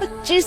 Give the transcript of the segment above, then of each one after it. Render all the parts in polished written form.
25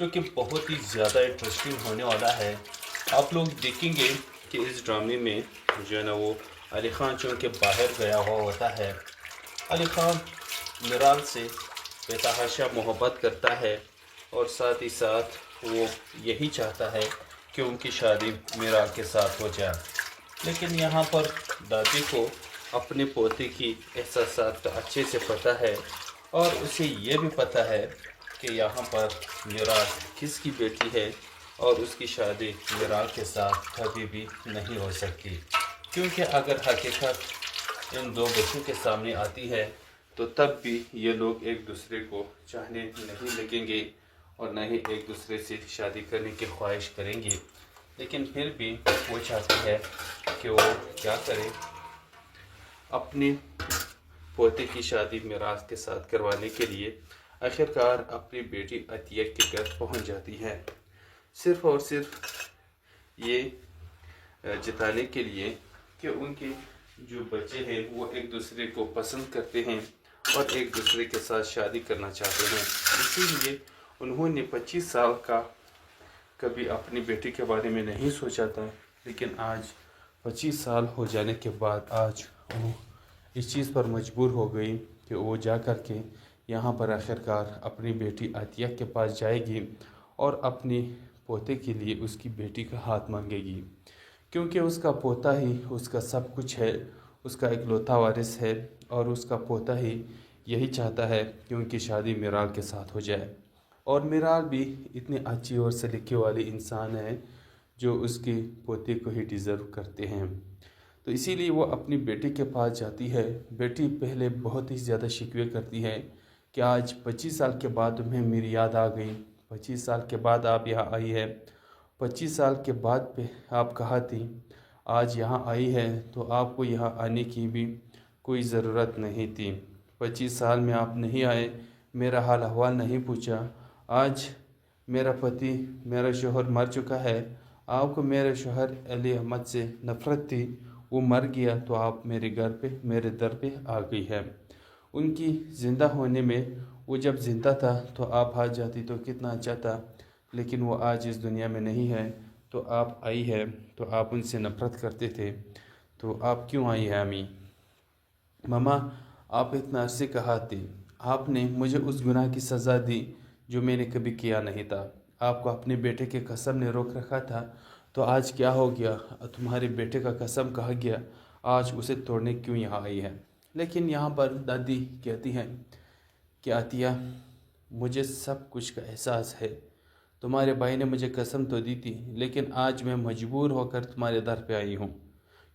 جو کہ بہت ہی زیادہ انٹرسٹنگ ہونے والا ہے. آپ لوگ دیکھیں گے کہ اس ڈرامے میں جو ہے نا وہ علی خان چونکہ باہر گیا ہوا ہوتا ہے. علی خان میرال سے بے تحاشا محبت کرتا ہے اور ساتھ ہی ساتھ وہ یہی چاہتا ہے کہ ان کی شادی میرال کے ساتھ ہو جائے. لیکن یہاں پر دادی کو اپنے پوتے کی احساسات کا اچھے سے پتہ ہے اور اسے یہ بھی پتہ ہے کہ یہاں پر میرال کس کی بیٹی ہے اور اس کی شادی میرال کے ساتھ کبھی بھی نہیں ہو سکتی. کیونکہ اگر حقیقت ان دو بچوں کے سامنے آتی ہے تو تب بھی یہ لوگ ایک دوسرے کو چاہنے نہیں لگیں گے اور نہ ہی ایک دوسرے سے شادی کرنے کی خواہش کریں گے. لیکن پھر بھی وہ چاہتی ہے کہ وہ کیا کرے، اپنے پوتے کی شادی میراث کے ساتھ کروانے کے لیے آخرکار اپنی بیٹی عطیہ کے گھر پہنچ جاتی ہے، صرف اور صرف یہ جتانے کے لیے کہ ان کے جو بچے ہیں وہ ایک دوسرے کو پسند کرتے ہیں اور ایک دوسرے کے ساتھ شادی کرنا چاہتے ہیں. اسی لیے انہوں نے 25 سال کا کبھی اپنی بیٹی کے بارے میں نہیں سوچا تھا، لیکن آج 25 سال ہو جانے کے بعد آج وہ اس چیز پر مجبور ہو گئی کہ وہ جا کر کے یہاں پر آخرکار اپنی بیٹی عطیہ کے پاس جائے گی اور اپنے پوتے کے لیے اس کی بیٹی کا ہاتھ مانگے گی. کیونکہ اس کا پوتا ہی اس کا سب کچھ ہے، اس کا اکلوتا وارث ہے اور اس کا پوتا ہی یہی چاہتا ہے کہ ان کی شادی میرال کے ساتھ ہو جائے. اور میرال بھی اتنی اچھی اور سلیقے والی انسان ہے جو اس کے پوتے کو ہی ڈیزرو کرتے ہیں. تو اسی لیے وہ اپنی بیٹی کے پاس جاتی ہے. بیٹی پہلے بہت ہی زیادہ شکوے کرتی ہے کہ آج 25 سال کے بعد تمہیں میری یاد آ گئی، 25 سال کے بعد آپ یہاں آئی ہے، 25 سال کے بعد پہ آپ کہاں تھی، آج یہاں آئی ہے تو آپ کو یہاں آنے کی بھی کوئی ضرورت نہیں تھی. 25 سال میں آپ نہیں آئے، میرا حال احوال نہیں پوچھا. آج میرا پتی، میرا شوہر مر چکا ہے، آپ کو میرے شوہر علی احمد سے نفرت تھی، وہ مر گیا تو آپ میرے گھر پہ، میرے در پہ آ گئی ہے. ان کی زندہ ہونے میں، وہ جب زندہ تھا تو آپ آ جاتی تو کتنا اچھا تھا، لیکن وہ آج اس دنیا میں نہیں ہے تو آپ آئی ہے تو آپ ان سے نفرت کرتے تھے. تو آپ کیوں آئی ہے امی؟ ماما آپ اتنا عرصے کہا تھی، آپ نے مجھے اس گناہ کی سزا دی جو میں نے کبھی کیا نہیں تھا. آپ کو اپنے بیٹے کے قسم نے روک رکھا تھا، تو آج کیا ہو گیا؟ تمہارے بیٹے کا قسم کہا گیا، آج اسے توڑنے کیوں یہاں آئی ہے؟ لیکن یہاں پر دادی کہتی ہیں کہ عطیہ مجھے سب کچھ کا احساس ہے، تمہارے بھائی نے مجھے قسم تو دی تھی، لیکن آج میں مجبور ہو کر تمہارے در پہ آئی ہوں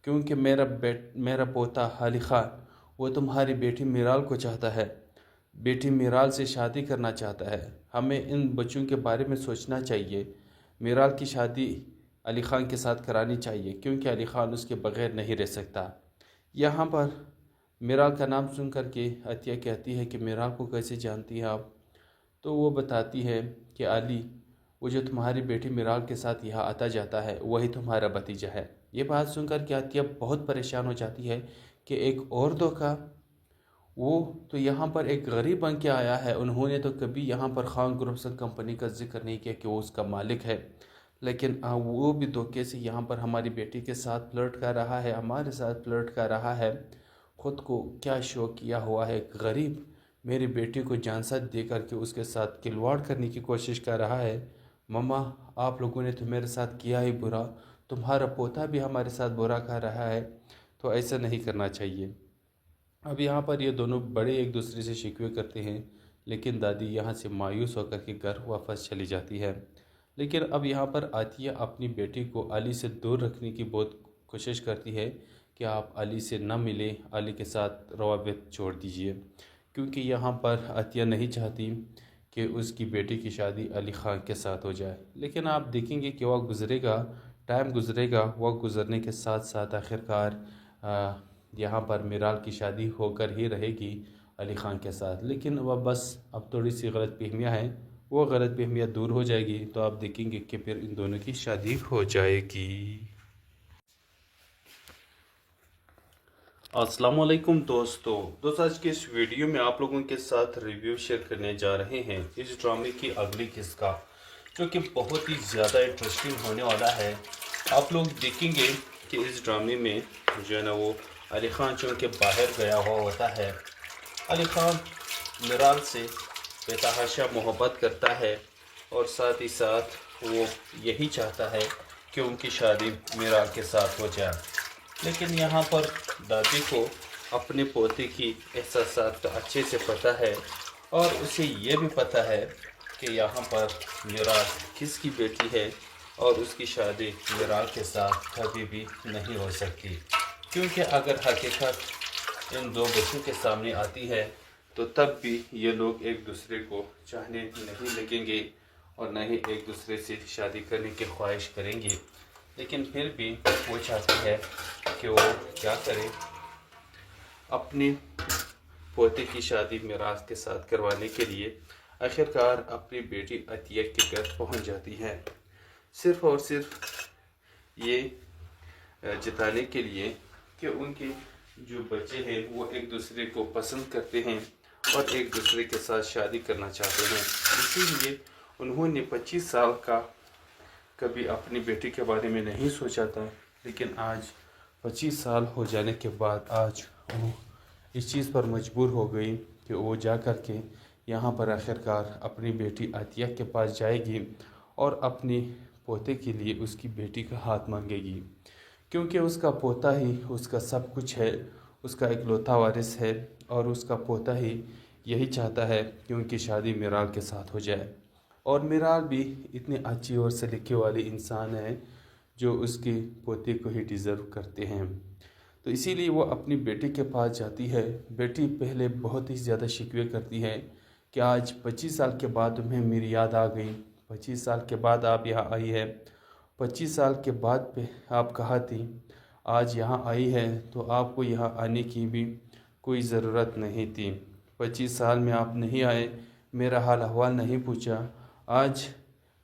کیونکہ میرا پوتا علی خان وہ تمہاری بیٹی میرال کو چاہتا ہے، بیٹی میرال سے شادی کرنا چاہتا ہے. ہمیں ان بچوں کے بارے میں سوچنا چاہیے. میرال کی شادی علی خان کے ساتھ کرانی چاہیے کیونکہ علی خان اس کے بغیر نہیں رہ سکتا. یہاں پر میرال کا نام سن کر کے عطیہ کہتی ہے کہ میرال کو کیسے جانتی ہیں آپ؟ تو وہ بتاتی ہے کہ علی، وہ جو تمہاری بیٹی میرال کے ساتھ یہاں آتا جاتا ہے وہی تمہارا بھتیجا ہے. یہ بات سن کر کے عطیہ بہت پریشان ہو جاتی ہے کہ ایک اور دھوکہ، وہ تو یہاں پر ایک غریب بن کے آیا ہے، انہوں نے تو کبھی یہاں پر خان گروپس کمپنی کا ذکر نہیں کیا کہ وہ اس کا مالک ہے، لیکن وہ بھی دھوکے سے یہاں پر ہماری بیٹی کے ساتھ فلرٹ کر رہا ہے، ہمارے ساتھ فلرٹ کر رہا ہے. خود کو کیا شوق کیا ہوا ہے، ایک غریب میری بیٹی کو جانسات دے کر کے اس کے ساتھ کھلواڑ کرنے کی کوشش کر رہا ہے. مما آپ لوگوں نے تو میرے ساتھ کیا ہی برا، تمہارا پوتا بھی ہمارے ساتھ برا کر رہا ہے، تو ایسا نہیں کرنا چاہیے. اب یہاں پر یہ دونوں بڑے ایک دوسرے سے شکوے کرتے ہیں، لیکن دادی یہاں سے مایوس ہو کر کے گھر واپس چلی جاتی ہے. لیکن اب یہاں پر عطیہ اپنی بیٹی کو علی سے دور رکھنے کی بہت کوشش کرتی ہے کہ آپ علی سے نہ ملیں، علی کے ساتھ روابط چھوڑ دیجئے، کیونکہ یہاں پر عطیہ نہیں چاہتی کہ اس کی بیٹی کی شادی علی خان کے ساتھ ہو جائے. لیکن آپ دیکھیں گے کہ وقت گزرے گا، ٹائم گزرے گا، وقت گزرنے کے ساتھ ساتھ آخرکار یہاں پر میرال کی شادی ہو کر ہی رہے گی علی خان کے ساتھ. لیکن وہ بس اب تھوڑی سی غلط فہمیاں ہیں، وہ غلط فہمیاں دور ہو جائے گی تو آپ دیکھیں گے کہ پھر ان دونوں کی شادی ہو جائے گی. السلام علیکم دوستو، آج کے اس ویڈیو میں آپ لوگوں کے ساتھ ریویو شیئر کرنے جا رہے ہیں اس ڈرامے کی اگلی قسط کا، جو کہ بہت ہی زیادہ انٹرسٹنگ ہونے والا ہے. آپ لوگ دیکھیں گے کہ اس ڈرامے میں جو ہے نا وہ علی خان چونکہ باہر گیا ہوا ہوتا ہے. علی خان میرال سے بے تحاشا محبت کرتا ہے اور ساتھ ہی ساتھ وہ یہی چاہتا ہے کہ ان کی شادی میرال کے ساتھ ہو جائے. لیکن یہاں پر دادی کو اپنے پوتے کی احساسات کا اچھے سے پتہ ہے اور اسے یہ بھی پتہ ہے کہ یہاں پر میرال کس کی بیٹی ہے اور اس کی شادی میرال کے ساتھ کبھی بھی نہیں ہو سکتی. کیونکہ اگر حقیقت ان دو بچوں کے سامنے آتی ہے تو تب بھی یہ لوگ ایک دوسرے کو چاہنے نہیں لگیں گے اور نہ ہی ایک دوسرے سے شادی کرنے کی خواہش کریں گے. لیکن پھر بھی وہ چاہتی ہے کہ وہ کیا کرے، اپنے پوتے کی شادی میراث کے ساتھ کروانے کے لیے آخرکار اپنی بیٹی عطیہ کے گھر پہنچ جاتی ہے، صرف اور صرف یہ جتانے کے لیے کہ ان کے جو بچے ہیں وہ ایک دوسرے کو پسند کرتے ہیں اور ایک دوسرے کے ساتھ شادی کرنا چاہتے ہیں. اسی لیے انہوں نے 25 سال کا کبھی اپنی بیٹی کے بارے میں نہیں سوچا تھا، لیکن آج 25 سال ہو جانے کے بعد آج وہ اس چیز پر مجبور ہو گئی کہ وہ جا کر کے یہاں پر آخرکار اپنی بیٹی عطیہ کے پاس جائے گی اور اپنی پوتے کے لیے اس کی بیٹی کا ہاتھ مانگے گی. کیونکہ اس کا پوتا ہی اس کا سب کچھ ہے، اس کا اکلوتا وارث ہے اور اس کا پوتا ہی یہی چاہتا ہے کہ ان کی شادی میرال کے ساتھ ہو جائے. اور میرال بھی اتنی اچھی اور سلیقے والی انسان ہے جو اس کے پوتے کو ہی ڈیزرو کرتے ہیں. تو اسی لیے وہ اپنی بیٹی کے پاس جاتی ہے. بیٹی پہلے بہت ہی زیادہ شکوے کرتی ہے کہ آج 25 سال کے بعد تمہیں میری یاد آ گئی، 25 سال کے بعد آپ یہاں آئی ہے، 25 سال کے بعد پہ آپ کہا تھی، آج یہاں آئی ہے تو آپ کو یہاں آنے کی بھی کوئی ضرورت نہیں تھی. 25 سال میں آپ نہیں آئے، میرا حال احوال نہیں پوچھا. آج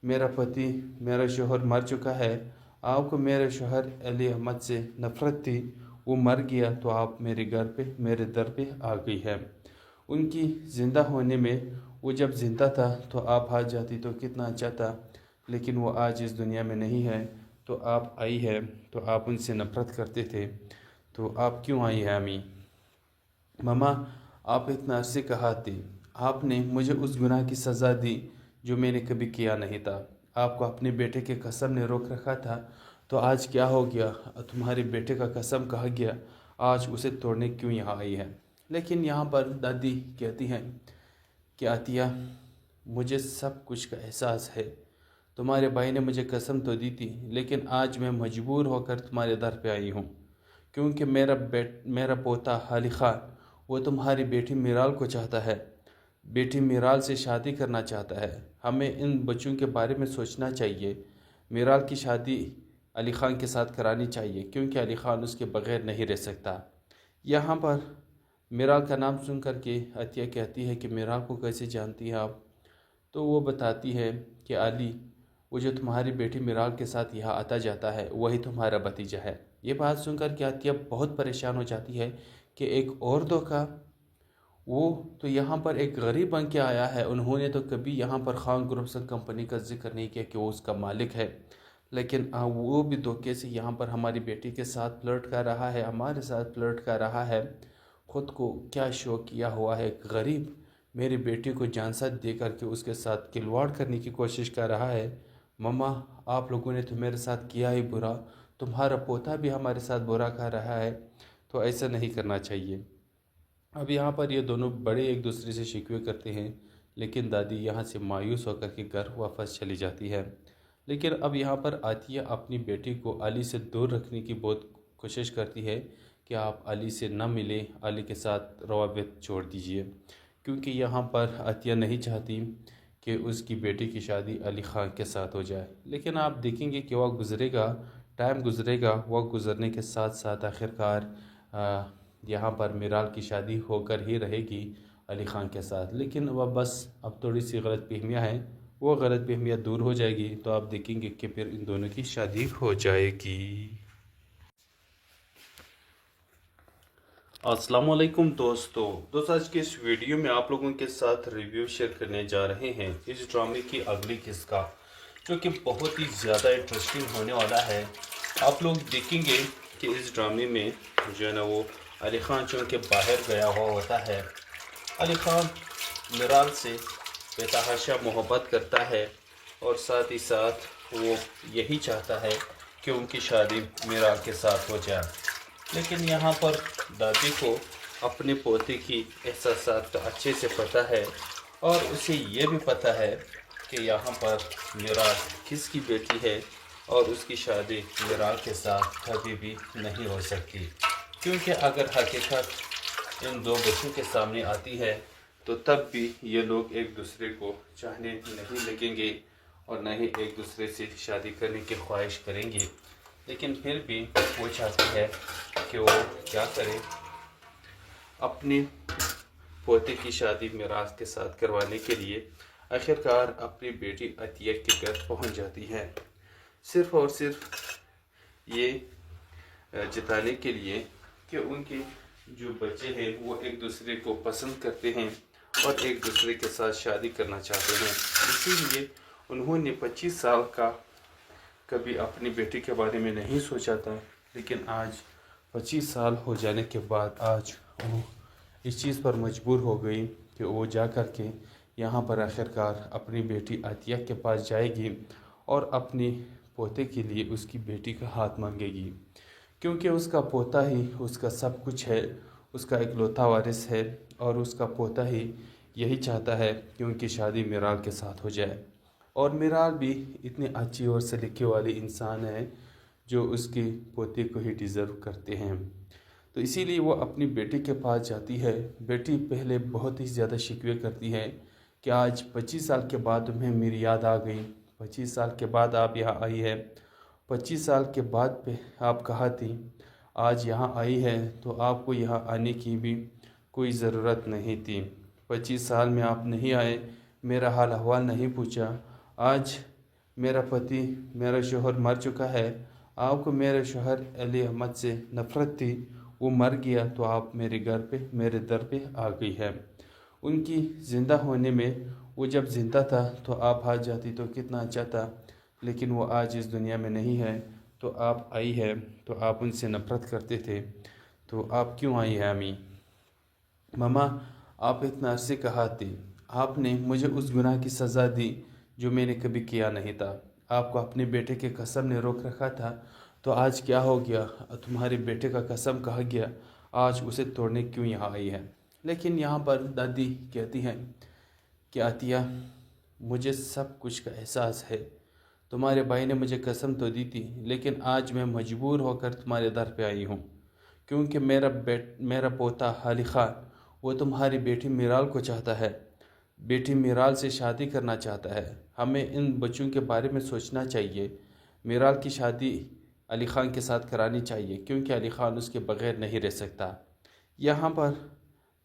میرا پتی، میرا شوہر مر چکا ہے، آپ کو میرے شوہر علی احمد سے نفرت تھی، وہ مر گیا تو آپ میرے گھر پہ میرے در پہ آ گئی ہے. ان کی زندہ ہونے میں وہ جب زندہ تھا تو آپ آ جاتی تو کتنا اچھا تھا، لیکن وہ آج اس دنیا میں نہیں ہے تو آپ آئی ہے تو آپ ان سے نفرت کرتے تھے. تو آپ کیوں آئی ہے امی؟ ماما آپ اتنا عرصے کہا تھی، آپ نے مجھے اس گناہ کی سزا دی جو میں نے کبھی کیا نہیں تھا. آپ کو اپنے بیٹے کے قسم نے روک رکھا تھا تو آج کیا ہو گیا؟ تمہارے بیٹے کا قسم کہا گیا، آج اسے توڑنے کیوں یہاں آئی ہے؟ لیکن یہاں پر دادی کہتی ہیں کہ عطیہ مجھے سب کچھ کا احساس ہے، تمہارے بھائی نے مجھے قسم تو دی تھی لیکن آج میں مجبور ہو کر تمہارے در پہ آئی ہوں کیونکہ میرا پوتا علی خان وہ تمہاری بیٹی میرال کو چاہتا ہے، بیٹی میرال سے شادی کرنا چاہتا ہے. ہمیں ان بچوں کے بارے میں سوچنا چاہیے. میرال کی شادی علی خان کے ساتھ کرانی چاہیے کیونکہ علی خان اس کے بغیر نہیں رہ سکتا. یہاں پر میرال کا نام سن کر کے عطیہ کہتی ہے کہ میرال کو کیسے جانتی ہیں آپ؟ تو وہ بتاتی ہے کہ علی وہ جو تمہاری بیٹی میرال کے ساتھ یہاں آتا جاتا ہے وہی تمہارا بھتیجا ہے. یہ بات سن کر کے عطیہ بہت پریشان ہو جاتی ہے کہ ایک اور دھوکہ، وہ تو یہاں پر ایک غریب بن کے آیا ہے، انہوں نے تو کبھی یہاں پر خان گروپس کمپنی کا ذکر نہیں کیا کہ وہ اس کا مالک ہے، لیکن وہ بھی دھوکے سے یہاں پر ہماری بیٹی کے ساتھ فلرٹ کر رہا ہے، ہمارے ساتھ فلرٹ کر رہا ہے. خود کو کیا شو کیا ہوا ہے، ایک غریب میری بیٹی کو جانسات دے کر کے اس کے ساتھ کھلواڑ کرنے کی کوشش کر رہا ہے. مما آپ لوگوں نے تو میرے ساتھ کیا ہی برا، تمہارا پوتا بھی ہمارے ساتھ برا کر رہا ہے، تو ایسا نہیں کرنا چاہیے. اب یہاں پر یہ دونوں بڑے ایک دوسرے سے شکوے کرتے ہیں، لیکن دادی یہاں سے مایوس ہو کر کے گھر واپس چلی جاتی ہے. لیکن اب یہاں پر عطیہ اپنی بیٹی کو علی سے دور رکھنے کی بہت کوشش کرتی ہے کہ آپ علی سے نہ ملیں، علی کے ساتھ روابط چھوڑ دیجئے، کیونکہ یہاں پر عطیہ نہیں چاہتی کہ اس کی بیٹی کی شادی علی خان کے ساتھ ہو جائے. لیکن آپ دیکھیں گے کہ وقت گزرے گا، ٹائم گزرے گا، وقت گزرنے کے ساتھ ساتھ آخرکار یہاں پر میرال کی شادی ہو کر ہی رہے گی علی خان کے ساتھ. لیکن وہ بس اب تھوڑی سی غلط فہمیاں ہیں، وہ غلط فہمیاں دور ہو جائے گی تو آپ دیکھیں گے کہ پھر ان دونوں کی شادی ہو جائے گی. السلام علیکم دوستو، آج کے اس ویڈیو میں آپ لوگوں کے ساتھ ریویو شیئر کرنے جا رہے ہیں اس ڈرامے کی اگلی قسط کا، جو کہ بہت ہی زیادہ انٹرسٹنگ ہونے والا ہے. آپ لوگ دیکھیں گے کہ اس ڈرامے میں جو ہے نا وہ علی خان چونکہ باہر گیا ہوا ہوتا ہے. علی خان میرال سے بے تحاشا محبت کرتا ہے اور ساتھ ہی ساتھ وہ یہی چاہتا ہے کہ ان کی شادی میرال کے ساتھ ہو جائے. لیکن یہاں پر دادی کو اپنے پوتے کی احساسات کا اچھے سے پتہ ہے اور اسے یہ بھی پتہ ہے کہ یہاں پر میرال کس کی بیٹی ہے اور اس کی شادی میرال کے ساتھ کبھی بھی نہیں ہو سکتی. کیونکہ اگر حقیقت ان دو بچوں کے سامنے آتی ہے تو تب بھی یہ لوگ ایک دوسرے کو چاہنے نہیں لگیں گے اور نہ ہی ایک دوسرے سے شادی کرنے کی خواہش کریں گے. لیکن پھر بھی وہ چاہتی ہے کہ وہ کیا کرے، اپنے پوتے کی شادی میراث کے ساتھ کروانے کے لیے آخرکار اپنی بیٹی عطیہ کے گھر پہنچ جاتی ہے، صرف اور صرف یہ جتانے کے لیے کہ ان کے جو بچے ہیں وہ ایک دوسرے کو پسند کرتے ہیں اور ایک دوسرے کے ساتھ شادی کرنا چاہتے ہیں. اسی لیے انہوں نے 25 سال کا کبھی اپنی بیٹی کے بارے میں نہیں سوچا تھا، لیکن آج 25 سال ہو جانے کے بعد آج وہ اس چیز پر مجبور ہو گئی کہ وہ جا کر کے یہاں پر آخرکار اپنی بیٹی عطیہ کے پاس جائے گی اور اپنے پوتے کے لیے اس کی بیٹی کا ہاتھ مانگے گی. کیونکہ اس کا پوتا ہی اس کا سب کچھ ہے، اس کا اکلوتا وارث ہے اور اس کا پوتا ہی یہی چاہتا ہے کہ ان کی شادی میرال کے ساتھ ہو جائے. اور میرال بھی اتنی اچھی اور سلیقے والی انسان ہے جو اس کے پوتے کو ہی ڈیزرو کرتے ہیں. تو اسی لیے وہ اپنی بیٹی کے پاس جاتی ہے. بیٹی پہلے بہت ہی زیادہ شکوے کرتی ہے کہ آج 25 سال کے بعد تمہیں میری یاد آ گئی، 25 سال کے بعد آپ یہاں آئی ہے، 25 سال کے بعد پہ آپ کہا تھی، آج یہاں آئی ہے تو آپ کو یہاں آنے کی بھی کوئی ضرورت نہیں تھی. 25 سال میں آپ نہیں آئے، میرا حال احوال نہیں پوچھا. آج میرا پتی، میرا شوہر مر چکا ہے، آپ کو میرے شوہر علی احمد سے نفرت تھی، وہ مر گیا تو آپ میرے گھر پہ میرے در پہ آ گئی ہے. ان کی زندہ ہونے میں، وہ جب زندہ تھا تو آپ آ جاتی تو کتنا اچھا تھا، لیکن وہ آج اس دنیا میں نہیں ہے تو آپ آئی ہے تو آپ ان سے نفرت کرتے تھے، تو آپ کیوں آئی ہے امی؟ ماما آپ اتنا عرصے کہا تھی، آپ نے مجھے اس گناہ کی سزا دی جو میں نے کبھی کیا نہیں تھا. آپ کو اپنے بیٹے کے قسم نے روک رکھا تھا، تو آج کیا ہو گیا؟ تمہارے بیٹے کا قسم کہا گیا، آج اسے توڑنے کیوں یہاں آئی ہے؟ لیکن یہاں پر دادی کہتی ہیں کہ عطیہ مجھے سب کچھ کا احساس ہے، تمہارے بھائی نے مجھے قسم تو دی تھی، لیکن آج میں مجبور ہو کر تمہارے در پہ آئی ہوں، کیونکہ میرا پوتا علی خان وہ تمہاری بیٹی میرال کو چاہتا ہے، بیٹی میرال سے شادی کرنا چاہتا ہے. ہمیں ان بچوں کے بارے میں سوچنا چاہیے. میرال کی شادی علی خان کے ساتھ کرانی چاہیے کیونکہ علی خان اس کے بغیر نہیں رہ سکتا. یہاں پر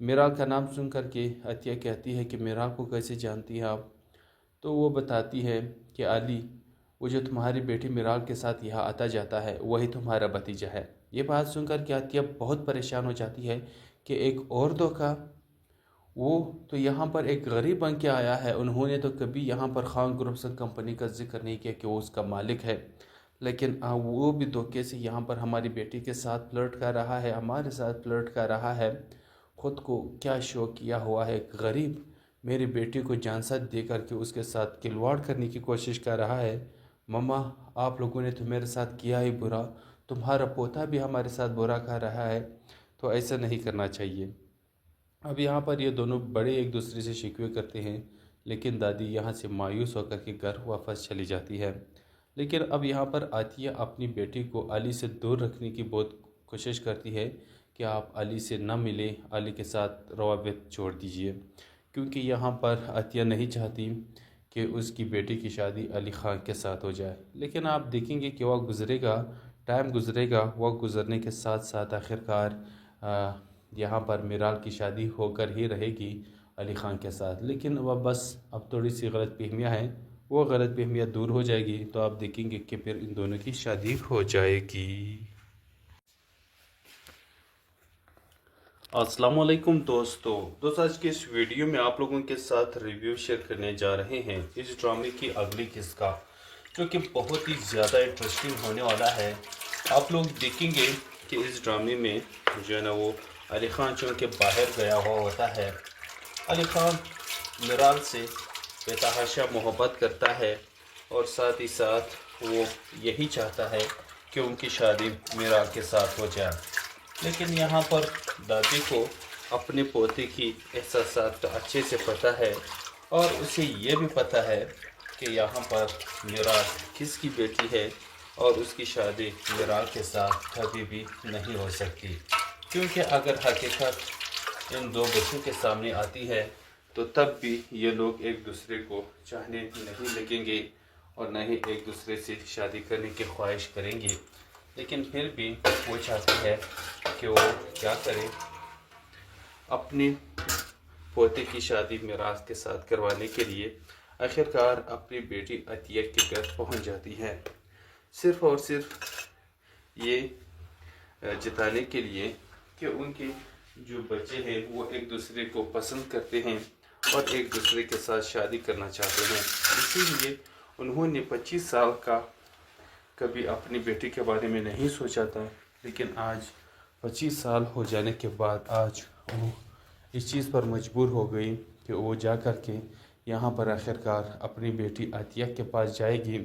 میرال کا نام سن کر کے عطیہ کہتی ہے کہ میرال کو کیسے جانتی ہیں آپ؟ تو وہ بتاتی ہے کہ علی، وہ جو تمہاری بیٹی میرال کے ساتھ یہاں آتا جاتا ہے وہی تمہارا بھتیجا ہے. یہ بات سن کر کے عطیہ بہت پریشان ہو جاتی ہے کہ ایک اور دھوکہ، وہ تو یہاں پر ایک غریب بن کے آیا ہے، انہوں نے تو کبھی یہاں پر خان گروپس کمپنی کا ذکر نہیں کیا کہ وہ اس کا مالک ہے، لیکن وہ بھی دھوکے سے یہاں پر ہماری بیٹی کے ساتھ فلرٹ کر رہا ہے، ہمارے ساتھ فلرٹ کر رہا ہے. خود کو کیا شو کیا ہوا ہے، ایک غریب میری بیٹی کو جانسات دے کر کے اس کے ساتھ کھلواڑ کرنے کی کوشش کر رہا ہے. مما آپ لوگوں نے تو میرے ساتھ کیا ہی برا، تمہارا پوتا بھی ہمارے ساتھ برا کر رہا ہے، تو ایسا نہیں کرنا چاہیے. اب یہاں پر یہ دونوں بڑے ایک دوسرے سے شکوے کرتے ہیں، لیکن دادی یہاں سے مایوس ہو کر کے گھر واپس چلی جاتی ہے. لیکن اب یہاں پر عطیہ اپنی بیٹی کو علی سے دور رکھنے کی بہت کوشش کرتی ہے کہ آپ علی سے نہ ملیں، علی کے ساتھ روابط چھوڑ دیجئے، کیونکہ یہاں پر عطیہ نہیں چاہتی کہ اس کی بیٹی کی شادی علی خان کے ساتھ ہو جائے. لیکن آپ دیکھیں گے کہ وقت گزرے گا، ٹائم گزرے گا، وقت گزرنے کے ساتھ ساتھ آخرکار یہاں پر میرال کی شادی ہو کر ہی رہے گی علی خان کے ساتھ. لیکن وہ بس اب تھوڑی سی غلط فہمیاں ہیں، وہ غلط فہمیاں دور ہو جائے گی تو آپ دیکھیں گے کہ پھر ان دونوں کی شادی ہو جائے گی. السلام علیکم دوستو، آج کے اس ویڈیو میں آپ لوگوں کے ساتھ ریویو شیئر کرنے جا رہے ہیں اس ڈرامے کی اگلی قسط کا، جو کہ بہت ہی زیادہ انٹرسٹنگ ہونے والا ہے. آپ لوگ دیکھیں گے کہ اس ڈرامے میں جو ہے نا وہ علی خان چونکہ باہر گیا ہوا ہوتا ہے. علی خان میرال سے بے تحاشا محبت کرتا ہے اور ساتھ ہی ساتھ وہ یہی چاہتا ہے کہ ان کی شادی میرال کے ساتھ ہو جائے. لیکن یہاں پر دادی کو اپنے پوتے کی احساسات کا اچھے سے پتہ ہے اور اسے یہ بھی پتہ ہے کہ یہاں پر میرال کس کی بیٹی ہے اور اس کی شادی میرال کے ساتھ کبھی بھی نہیں ہو سکتی. کیونکہ اگر حقیقت ان دو بچوں کے سامنے آتی ہے تو تب بھی یہ لوگ ایک دوسرے کو چاہنے نہیں لگیں گے اور نہ ہی ایک دوسرے سے شادی کرنے کی خواہش کریں گے. لیکن پھر بھی وہ چاہتی ہے کہ وہ کیا کرے، اپنے پوتے کی شادی میراث کے ساتھ کروانے کے لیے آخرکار اپنی بیٹی عطیہ کے گھر پہنچ جاتی ہے، صرف اور صرف یہ جتانے کے لیے کہ ان کے جو بچے ہیں وہ ایک دوسرے کو پسند کرتے ہیں اور ایک دوسرے کے ساتھ شادی کرنا چاہتے ہیں. اسی لیے انہوں نے 25 سال کا کبھی اپنی بیٹی کے بارے میں نہیں سوچا تھا، لیکن آج 25 سال ہو جانے کے بعد آج وہ اس چیز پر مجبور ہو گئی کہ وہ جا کر کے یہاں پر آخرکار اپنی بیٹی عطیہ کے پاس جائے گی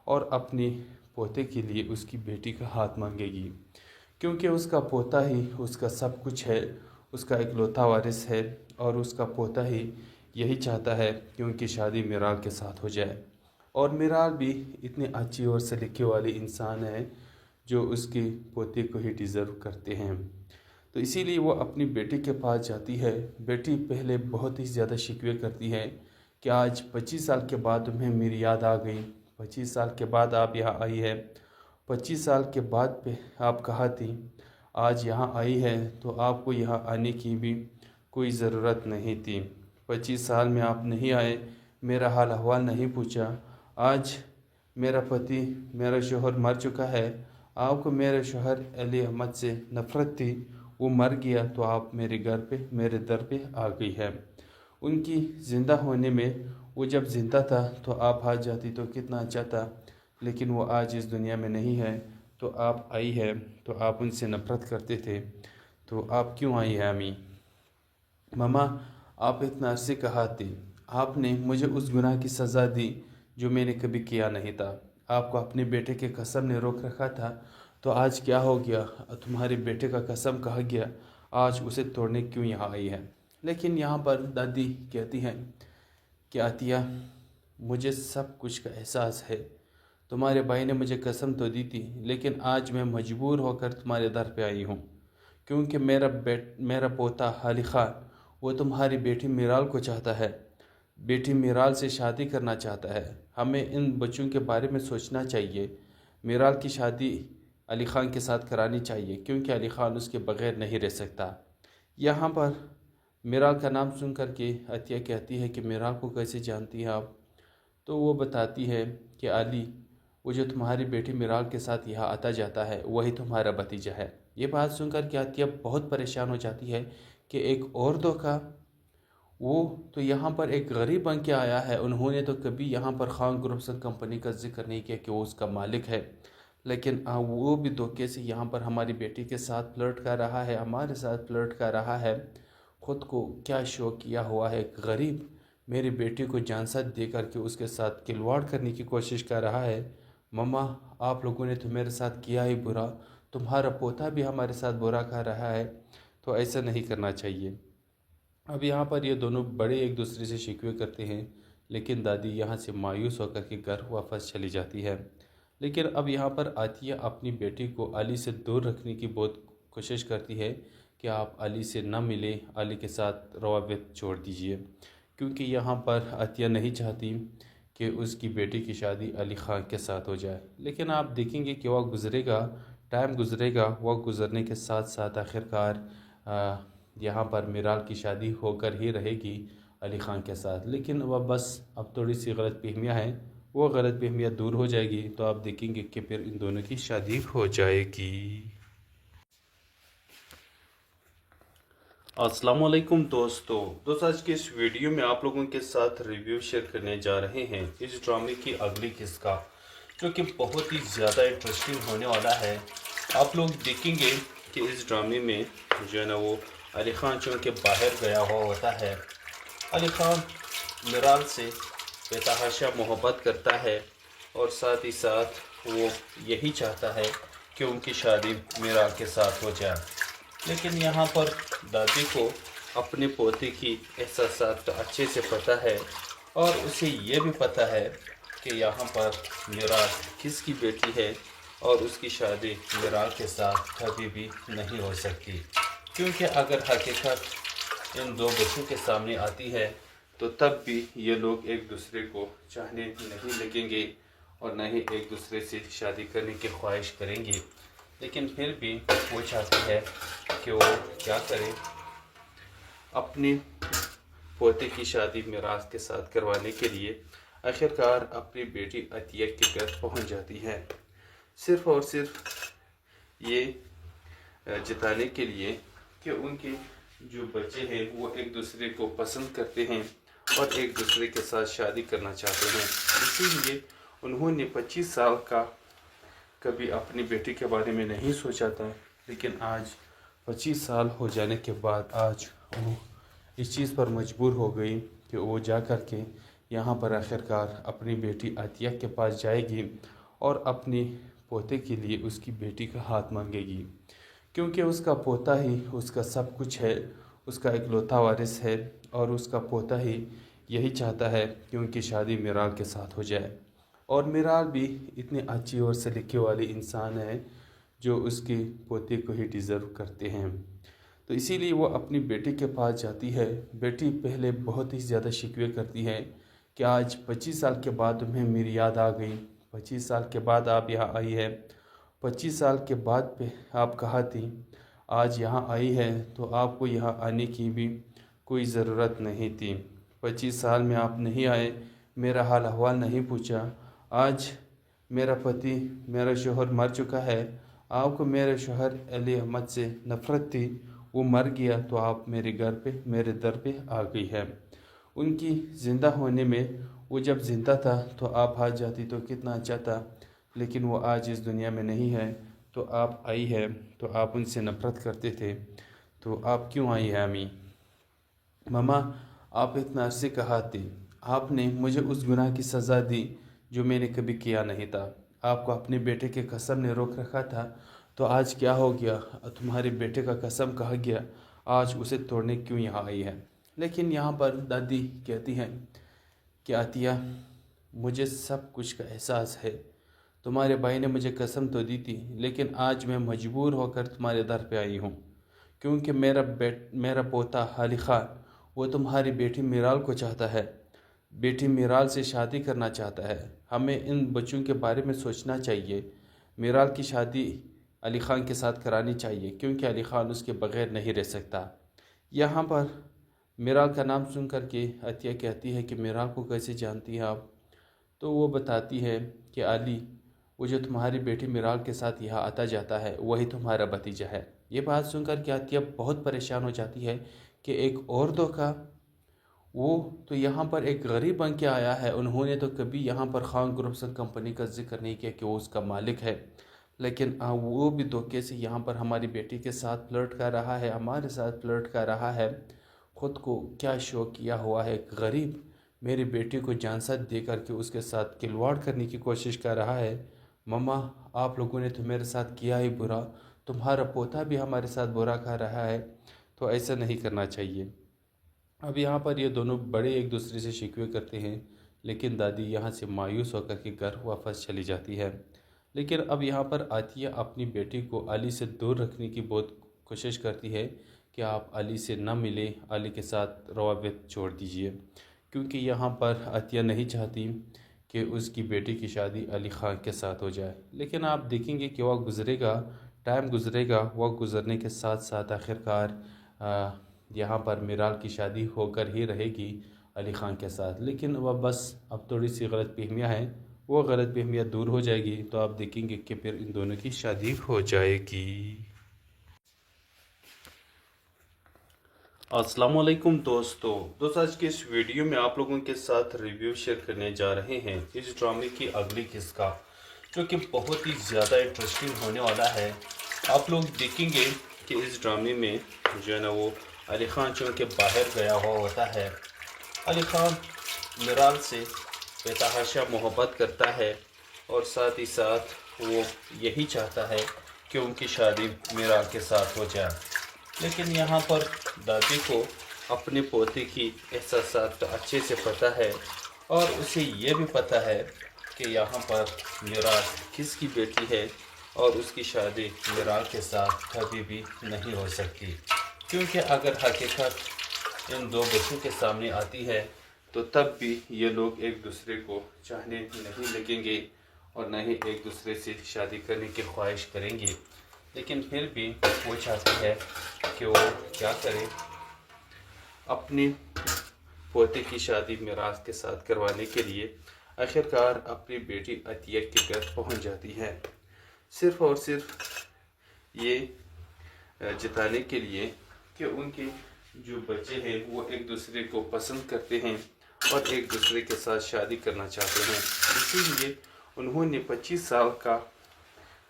اور اپنی پوتے کے لیے اس کی بیٹی کا ہاتھ مانگے گی. کیونکہ اس کا پوتا ہی اس کا سب کچھ ہے، اس کا اکلوتا وارث ہے اور اس کا پوتا ہی یہی چاہتا ہے کہ ان کی شادی میرال کے ساتھ ہو جائے. اور میرال بھی اتنی اچھی اور سلیقے والی انسان ہے جو اس کے پوتے کو ہی ڈیزرو کرتے ہیں. تو اسی لیے وہ اپنی بیٹی کے پاس جاتی ہے. بیٹی پہلے بہت ہی زیادہ شکوے کرتی ہے کہ آج 25 سال کے بعد تمہیں میری یاد آ گئی، 25 سال کے بعد آپ یہاں آئی ہے، 25 سال کے بعد پہ آپ کہاں تھی، آج یہاں آئی ہے تو آپ کو یہاں آنے کی بھی کوئی ضرورت نہیں تھی. 25 سال میں آپ نہیں آئے، میرا حال احوال نہیں پوچھا. آج میرا پتی، میرا شوہر مر چکا ہے، آپ کو میرے شوہر علی احمد سے نفرت تھی، وہ مر گیا تو آپ میرے گھر پہ میرے در پہ آ گئی ہے. ان کی زندہ ہونے میں وہ جب زندہ تھا تو آپ آ جاتی تو کتنا اچھا تھا، لیکن وہ آج اس دنیا میں نہیں ہے تو آپ آئی ہے تو آپ ان سے نفرت کرتے تھے. تو آپ کیوں آئی ہے امی؟ ماما آپ اتنا عرصے کہا تھی، آپ نے مجھے اس گناہ کی سزا دی جو میں نے کبھی کیا نہیں تھا. آپ کو اپنے بیٹے کے قسم نے روک رکھا تھا تو آج کیا ہو گیا، تمہارے بیٹے کا قسم کہا گیا، آج اسے توڑنے کیوں یہاں آئی ہے؟ لیکن یہاں پر دادی کہتی ہیں کہ عطیہ مجھے سب کچھ کا احساس ہے، تمہارے بھائی نے مجھے قسم تو دی تھی لیکن آج میں مجبور ہو کر تمہارے در پہ آئی ہوں کیونکہ میرا پوتا علی خان وہ تمہاری بیٹی میرال کو چاہتا ہے، بیٹی میرال سے شادی کرنا چاہتا ہے. ہمیں ان بچوں کے بارے میں سوچنا چاہیے. میرال کی شادی علی خان کے ساتھ کرانی چاہیے کیونکہ علی خان اس کے بغیر نہیں رہ سکتا. یہاں پر میرال کا نام سن کر کے عطیہ کہتی ہے کہ میرال کو کیسے جانتی ہیں آپ؟ تو وہ بتاتی ہے کہ علی وہ جو تمہاری بیٹی میرال کے ساتھ یہاں آتا جاتا ہے وہی تمہارا بھتیجا ہے. یہ بات سن کر کے عطیہ بہت پریشان ہو جاتی ہے کہ ایک عورتوں کا وہ تو یہاں پر ایک غریب بن کے آیا ہے، انہوں نے تو کبھی یہاں پر خان گروپس کمپنی کا ذکر نہیں کیا کہ وہ اس کا مالک ہے، لیکن وہ بھی دھوکے سے یہاں پر ہماری بیٹی کے ساتھ فلرٹ کر رہا ہے، ہمارے ساتھ فلرٹ کر رہا ہے. خود کو کیا شوق کیا ہوا ہے، ایک غریب میری بیٹی کو جانسات دے کر کے اس کے ساتھ کھلواڑ کرنے کی کوشش کر رہا ہے. مما آپ لوگوں نے تو میرے ساتھ کیا ہی برا، تمہارا پوتا بھی ہمارے ساتھ برا کر رہا ہے، تو ایسا نہیں کرنا چاہیے. اب یہاں پر یہ دونوں بڑے ایک دوسرے سے شکوے کرتے ہیں، لیکن دادی یہاں سے مایوس ہو کر کے گھر واپس چلی جاتی ہے. لیکن اب یہاں پر عطیہ اپنی بیٹی کو علی سے دور رکھنے کی بہت کوشش کرتی ہے کہ آپ علی سے نہ ملیں، علی کے ساتھ روابط چھوڑ دیجئے، کیونکہ یہاں پر عطیہ نہیں چاہتی کہ اس کی بیٹی کی شادی علی خان کے ساتھ ہو جائے. لیکن آپ دیکھیں گے کہ وقت گزرے گا، ٹائم گزرے گا، وقت گزرنے کے ساتھ ساتھ آخرکار یہاں پر میرال کی شادی ہو کر ہی رہے گی علی خان کے ساتھ. لیکن وہ بس اب تھوڑی سی غلط فہمیاں ہیں، وہ غلط فہمیاں دور ہو جائے گی تو آپ دیکھیں گے کہ پھر ان دونوں کی شادی ہو جائے گی. السلام علیکم دوستو، آج کے اس ویڈیو میں آپ لوگوں کے ساتھ ریویو شیئر کرنے جا رہے ہیں اس ڈرامے کی اگلی قسط کا، جو کہ بہت ہی زیادہ انٹرسٹنگ ہونے والا ہے. آپ لوگ دیکھیں گے کہ اس ڈرامے میں جو ہے نا وہ علی خان چونکہ باہر گیا ہوا ہوتا ہے. علی خان میرال سے بے تحاشا محبت کرتا ہے اور ساتھ ہی ساتھ وہ یہی چاہتا ہے کہ ان کی شادی میرال کے ساتھ ہو جائے. لیکن یہاں پر دادی کو اپنے پوتے کی احساسات کا اچھے سے پتہ ہے اور اسے یہ بھی پتہ ہے کہ یہاں پر میرال کس کی بیٹی ہے اور اس کی شادی میرال کے ساتھ کبھی بھی نہیں ہو سکتی. کیونکہ اگر حقیقت ان دو بچوں کے سامنے آتی ہے تو تب بھی یہ لوگ ایک دوسرے کو چاہنے نہیں لگیں گے اور نہ ہی ایک دوسرے سے شادی کرنے کی خواہش کریں گے. لیکن پھر بھی وہ چاہتی ہے کہ وہ کیا کرے، اپنے پوتے کی شادی میراث کے ساتھ کروانے کے لیے آخرکار اپنی بیٹی عطیہ کے گھر پہنچ جاتی ہے، صرف اور صرف یہ جتانے کے لیے کہ ان کے جو بچے ہیں وہ ایک دوسرے کو پسند کرتے ہیں اور ایک دوسرے کے ساتھ شادی کرنا چاہتے ہیں. اسی لیے انہوں نے 25 سال کا کبھی اپنی بیٹی کے بارے میں نہیں سوچا تھا، لیکن آج 25 سال ہو جانے کے بعد آج وہ اس چیز پر مجبور ہو گئی کہ وہ جا کر کے یہاں پر آخرکار اپنی بیٹی عطیہ کے پاس جائے گی اور اپنے پوتے کے لیے اس کی بیٹی کا ہاتھ مانگے گی. کیونکہ اس کا پوتا ہی اس کا سب کچھ ہے، اس کا اکلوتا وارث ہے اور اس کا پوتا ہی یہی چاہتا ہے کہ ان کی شادی میرال کے ساتھ ہو جائے. اور میرال بھی اتنی اچھی اور سلیقے والی انسان ہے جو اس کے پوتے کو ہی ڈیزرو کرتے ہیں. تو اسی لیے وہ اپنی بیٹی کے پاس جاتی ہے. بیٹی پہلے بہت ہی زیادہ شکوے کرتی ہے کہ آج 25 سال کے بعد تمہیں میری یاد آ گئی، 25 سال کے بعد آپ یہاں آئی ہے، 25 سال کے بعد پہ آپ کہاں تھی، آج یہاں آئی ہے تو آپ کو یہاں آنے کی بھی کوئی ضرورت نہیں تھی. 25 سال میں آپ نہیں آئے، میرا حال احوال نہیں پوچھا. آج میرا پتی، میرا شوہر مر چکا ہے، آپ کو میرے شوہر علی احمد سے نفرت تھی، وہ مر گیا تو آپ میرے گھر پہ میرے در پہ آ گئی ہے. ان کی زندہ ہونے میں وہ جب زندہ تھا تو آپ آ جاتی تو کتنا اچھا تھا، لیکن وہ آج اس دنیا میں نہیں ہے تو آپ آئی ہے تو آپ ان سے نفرت کرتے تھے. تو آپ کیوں آئی ہے امی؟ ماما آپ اتنا عرصے کہا تھی، آپ نے مجھے اس گناہ کی سزا دی جو میں نے کبھی کیا نہیں تھا. آپ کو اپنے بیٹے کے قسم نے روک رکھا تھا تو آج کیا ہو گیا، تمہارے بیٹے کا قسم کہا گیا، آج اسے توڑنے کیوں یہاں آئی ہے؟ لیکن یہاں پر دادی کہتی ہیں کہ عطیہ مجھے سب کچھ کا احساس ہے، تمہارے بھائی نے مجھے قسم تو دی تھی لیکن آج میں مجبور ہو کر تمہارے در پہ آئی ہوں کیونکہ میرا پوتا علی خان وہ تمہاری بیٹی میرال کو چاہتا ہے، بیٹی میرال سے شادی کرنا چاہتا ہے. ہمیں ان بچوں کے بارے میں سوچنا چاہیے. میرال کی شادی علی خان کے ساتھ کرانی چاہیے کیونکہ علی خان اس کے بغیر نہیں رہ سکتا. یہاں پر میرال کا نام سن کر کے عطیہ کہتی ہے کہ میرال کو کیسے جانتی ہیں آپ؟ تو وہ بتاتی ہے کہ علی وہ جو تمہاری بیٹی میرال کے ساتھ یہاں آتا جاتا ہے وہی تمہارا بھتیجا ہے. یہ بات سن کر کے عطیہ بہت پریشان ہو جاتی ہے کہ ایک اور دھوکہ، وہ تو یہاں پر ایک غریب بن کے آیا ہے، انہوں نے تو کبھی یہاں پر خان گروپس اینڈ کمپنی کا ذکر نہیں کیا کہ وہ اس کا مالک ہے، لیکن وہ بھی دھوکے سے یہاں پر ہماری بیٹی کے ساتھ فلرٹ کر رہا ہے، ہمارے ساتھ فلرٹ کر رہا ہے. خود کو کیا شوق کیا ہوا ہے، ایک غریب میری بیٹی کو جانسات دے کر کے اس کے ساتھ کھلواڑ کرنے کی کوشش کر رہا ہے. مما آپ لوگوں نے تو میرے ساتھ کیا ہی برا، تمہارا پوتا بھی ہمارے ساتھ برا کر رہا ہے، تو ایسا نہیں کرنا چاہیے. اب یہاں پر یہ دونوں بڑے ایک دوسرے سے شکوے کرتے ہیں، لیکن دادی یہاں سے مایوس ہو کر کے گھر واپس چلی جاتی ہے. لیکن اب یہاں پر عطیہ اپنی بیٹی کو علی سے دور رکھنے کی بہت کوشش کرتی ہے کہ آپ علی سے نہ ملیں، علی کے ساتھ روابط چھوڑ دیجئے، کیونکہ یہاں پر عطیہ نہیں چاہتی کہ اس کی بیٹی کی شادی علی خان کے ساتھ ہو جائے. لیکن آپ دیکھیں گے کہ وقت گزرے گا، ٹائم گزرے گا، وقت گزرنے کے ساتھ ساتھ آخرکار یہاں پر میرال کی شادی ہو کر ہی رہے گی علی خان کے ساتھ. لیکن وہ بس اب تھوڑی سی غلط فہمیاں ہیں، وہ غلط فہمیاں دور ہو جائے گی تو آپ دیکھیں گے کہ پھر ان دونوں کی شادی ہو جائے گی. السلام علیکم دوستو، آج کے اس ویڈیو میں آپ لوگوں کے ساتھ ریویو شیئر کرنے جا رہے ہیں اس ڈرامے کی اگلی قسط کا. جو کہ بہت ہی زیادہ انٹرسٹنگ ہونے والا ہے. آپ لوگ دیکھیں گے کہ اس ڈرامے میں جو ہے نا وہ علی خان چونکہ باہر گیا ہوا ہوتا ہے. علی خان میرال سے بے تحاشا محبت کرتا ہے اور ساتھ ہی ساتھ وہ یہی چاہتا ہے کہ ان کی شادی میرال کے ساتھ ہو جائے. لیکن یہاں پر دادی کو اپنے پوتے کی احساسات کا اچھے سے پتہ ہے اور اسے یہ بھی پتہ ہے کہ یہاں پر میرال کس کی بیٹی ہے اور اس کی شادی میرال کے ساتھ کبھی بھی نہیں ہو سکتی. کیونکہ اگر حقیقت ان دو بچوں کے سامنے آتی ہے تو تب بھی یہ لوگ ایک دوسرے کو چاہنے نہیں لگیں گے اور نہ ہی ایک دوسرے سے شادی کرنے کی خواہش کریں گے. لیکن پھر بھی وہ چاہتی ہے کہ وہ کیا کرے، اپنے پوتے کی شادی میراث کے ساتھ کروانے کے لیے آخرکار اپنی بیٹی عطیہ کے گھر پہنچ جاتی ہے، صرف اور صرف یہ جتانے کے لیے کہ ان کے جو بچے ہیں وہ ایک دوسرے کو پسند کرتے ہیں اور ایک دوسرے کے ساتھ شادی کرنا چاہتے ہیں. اسی لیے انہوں نے 25 سال کا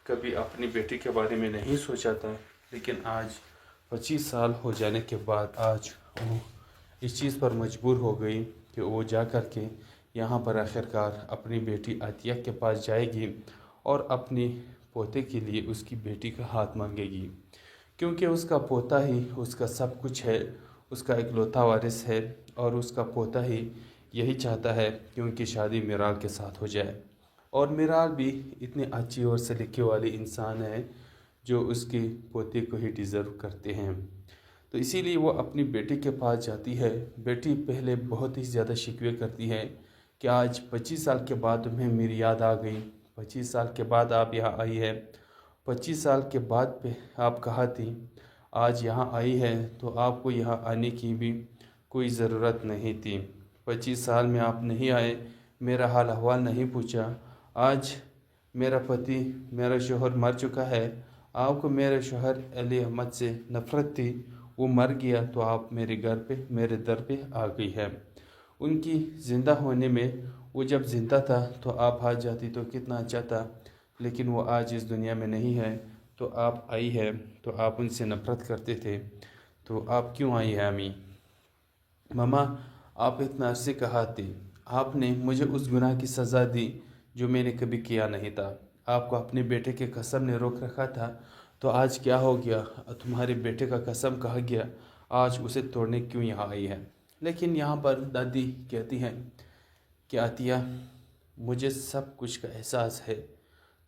کبھی اپنی بیٹی کے بارے میں نہیں سوچا تھا، لیکن آج 25 سال ہو جانے کے بعد آج وہ اس چیز پر مجبور ہو گئی کہ وہ جا کر کے یہاں پر آخرکار اپنی بیٹی عطیہ کے پاس جائے گی اور اپنے پوتے کے لیے اس کی بیٹی کا ہاتھ مانگے گی. کیونکہ اس کا پوتا ہی اس کا سب کچھ ہے، اس کا اکلوتا وارث ہے اور اس کا پوتا ہی یہی چاہتا ہے کہ ان کی شادی میرال کے ساتھ ہو جائے. اور میرال بھی اتنی اچھی اور سلیقے والی انسان ہے جو اس کے پوتے کو ہی ڈیزرو کرتے ہیں. تو اسی لیے وہ اپنی بیٹی کے پاس جاتی ہے. بیٹی پہلے بہت ہی زیادہ شکوے کرتی ہے کہ آج 25 سال کے بعد تمہیں میری یاد آ گئی، 25 سال کے بعد آپ یہاں آئی ہے، 25 سال کے بعد پہ آپ کہاں تھی، آج یہاں آئی ہے تو آپ کو یہاں آنے کی بھی کوئی ضرورت نہیں تھی. 25 سال میں آپ نہیں آئے، میرا حال احوال نہیں پوچھا. آج میرا پتی، میرا شوہر مر چکا ہے، آپ کو میرے شوہر علی احمد سے نفرت تھی، وہ مر گیا تو آپ میرے گھر پہ، میرے در پہ آ گئی ہے. ان کی زندہ ہونے میں، وہ جب زندہ تھا تو آپ آ جاتی تو کتنا اچھا تھا، لیکن وہ آج اس دنیا میں نہیں ہے تو آپ آئی ہے تو آپ ان سے نفرت کرتے تھے. تو آپ کیوں آئی ہے امی؟ ماما، آپ اتنا عرصے کہا تھی، آپ نے مجھے اس گناہ کی سزا دی جو میں نے کبھی کیا نہیں تھا. آپ کو اپنے بیٹے کے قسم نے روک رکھا تھا، تو آج کیا ہو گیا؟ تمہارے بیٹے کا قسم کہا گیا، آج اسے توڑنے کیوں یہاں آئی ہے؟ لیکن یہاں پر دادی کہتی ہیں کہ عطیہ، مجھے سب کچھ کا احساس ہے،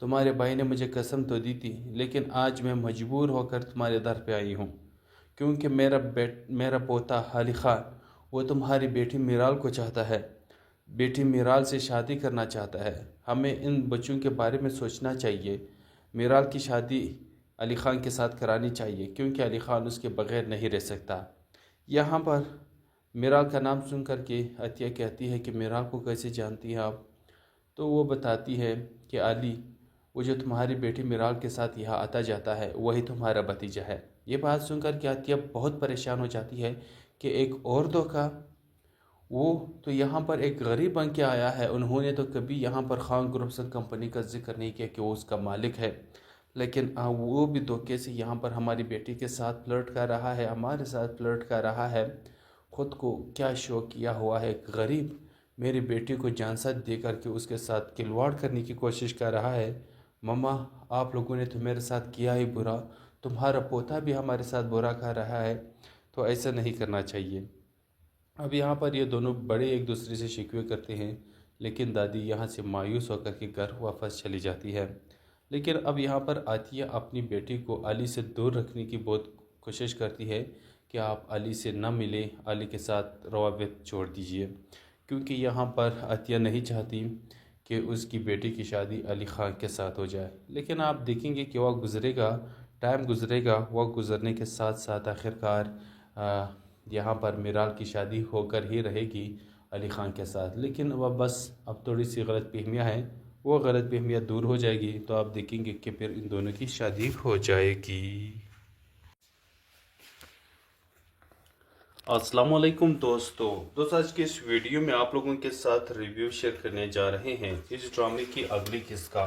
تمہارے بھائی نے مجھے قسم تو دی تھی، لیکن آج میں مجبور ہو کر تمہارے در پہ آئی ہوں، کیونکہ میرا پوتا علی خان وہ تمہاری بیٹی میرال کو چاہتا ہے، بیٹی میرال سے شادی کرنا چاہتا ہے. ہمیں ان بچوں کے بارے میں سوچنا چاہیے. میرال کی شادی علی خان کے ساتھ کرانی چاہیے، کیونکہ علی خان اس کے بغیر نہیں رہ سکتا. یہاں پر میرال کا نام سن کر کے عطیہ کہتی ہے کہ میرال کو کیسے جانتی ہیں آپ؟ تو وہ بتاتی ہے کہ علی، وہ جو تمہاری بیٹی میرال کے ساتھ یہاں آتا جاتا ہے وہی تمہارا بھتیجا ہے. یہ بات سن کر کے عطیہ بہت پریشان ہو جاتی ہے کہ ایک اور دھوکہ، وہ تو یہاں پر ایک غریب بن کے آیا ہے، انہوں نے تو کبھی یہاں پر خان گروپس کمپنی کا ذکر نہیں کیا کہ وہ اس کا مالک ہے، لیکن وہ بھی دھوکے سے یہاں پر ہماری بیٹی کے ساتھ فلرٹ کر رہا ہے، ہمارے ساتھ فلرٹ کر رہا ہے. خود کو کیا شوق کیا ہوا ہے، ایک غریب میری بیٹی کو جانسات دے کر کے اس کے ساتھ کھلواڑ کرنے کی کوشش کر رہا ہے. مما، آپ لوگوں نے تو میرے ساتھ کیا ہی برا، تمہارا پوتا بھی ہمارے ساتھ برا کر رہا ہے، تو ایسا نہیں کرنا چاہیے. اب یہاں پر یہ دونوں بڑے ایک دوسرے سے شکوے کرتے ہیں، لیکن دادی یہاں سے مایوس ہو کر کے گھر واپس چلی جاتی ہے. لیکن اب یہاں پر عطیہ اپنی بیٹی کو علی سے دور رکھنے کی بہت کوشش کرتی ہے کہ آپ علی سے نہ ملیں، علی کے ساتھ روابط چھوڑ دیجئے، کیونکہ یہاں پر عطیہ نہیں چاہتی کہ اس کی بیٹی کی شادی علی خان کے ساتھ ہو جائے. لیکن آپ دیکھیں گے کہ وقت گزرے گا، ٹائم گزرے گا، وقت گزرنے کے ساتھ ساتھ آخرکار یہاں پر میرال کی شادی ہو کر ہی رہے گی علی خان کے ساتھ. لیکن وہ بس اب تھوڑی سی غلط فہمیاں ہیں، وہ غلط فہمیاں دور ہو جائے گی تو آپ دیکھیں گے کہ پھر ان دونوں کی شادی ہو جائے گی. السلام علیکم دوستو، آج کے اس ویڈیو میں آپ لوگوں کے ساتھ ریویو شیئر کرنے جا رہے ہیں اس ڈرامے کی اگلی قسط کا.